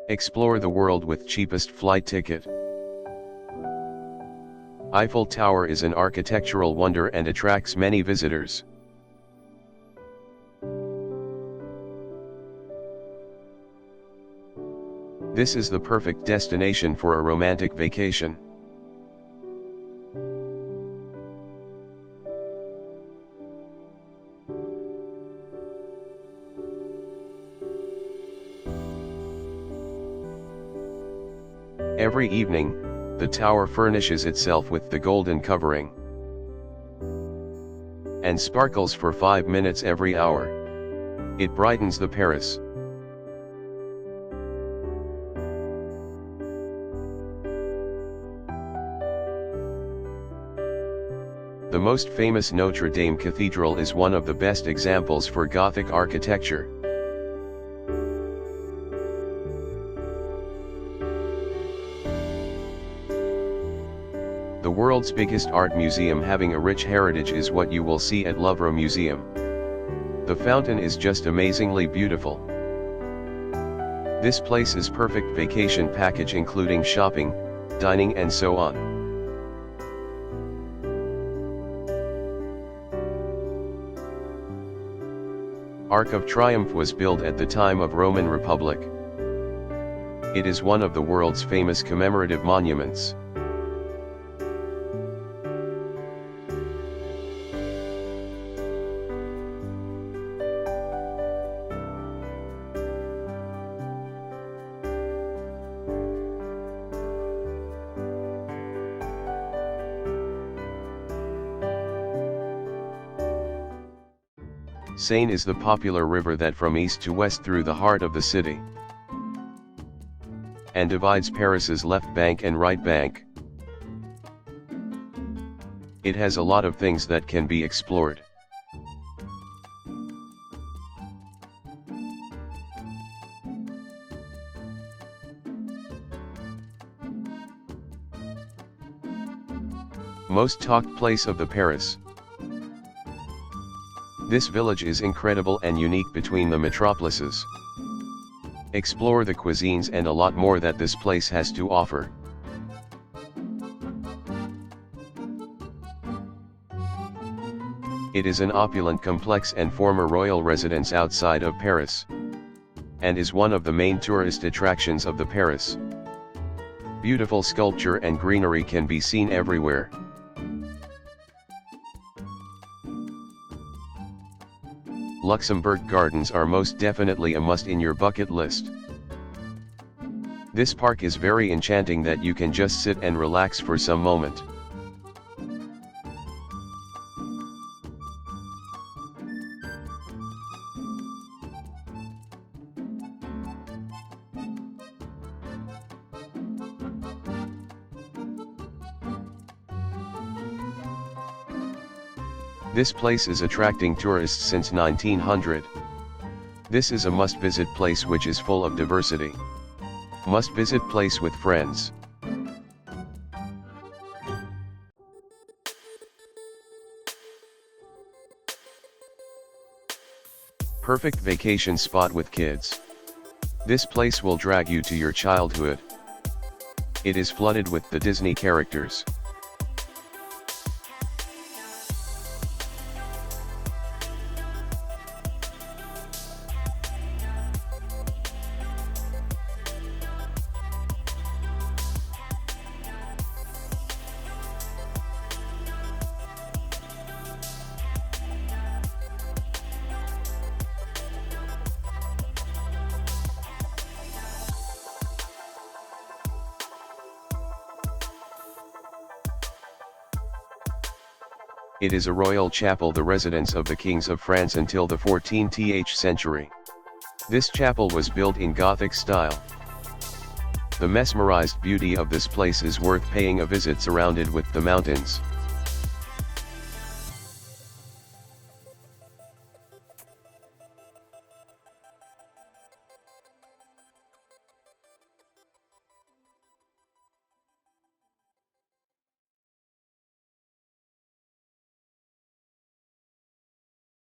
Explore the world with cheapest flight ticket. Eiffel Tower is an architectural wonder and attracts many visitors. This is the perfect destination for a romantic vacation. Every evening, the tower furnishes itself with the golden covering and sparkles for 5 minutes every hour. It brightens the Paris. The most famous Notre Dame Cathedral is one of the best examples for Gothic architecture. The world's biggest art museum having a rich heritage is what you will see at Louvre Museum. The fountain is just amazingly beautiful. This place is perfect vacation package including shopping, dining and so on. Arc of Triomphe was built at the time of Roman Republic. It is one of the world's famous commemorative monuments. Seine is the popular river that from east to west through the heart of the city and divides Paris's left bank and right bank. It has a lot of things that can be explored. Most talked place of the Paris. This village is incredible and unique between the metropolises. Explore the cuisines and a lot more that this place has to offer. It is an opulent complex and former royal residence outside of Paris, and is one of the main tourist attractions of the Paris. Beautiful sculpture and greenery can be seen everywhere. Luxembourg Gardens are most definitely a must in your bucket list. This park is very enchanting that you can just sit and relax for some moment. This place is attracting tourists since 1900. This is a must-visit place which is full of diversity. Must-visit place with friends. Perfect vacation spot with kids. This place will drag you to your childhood. It is flooded with the Disney characters. It is a royal chapel, the residence of the kings of France until the 14th century. This chapel was built in Gothic style. The mesmerized beauty of this place is worth paying a visit, surrounded with the mountains.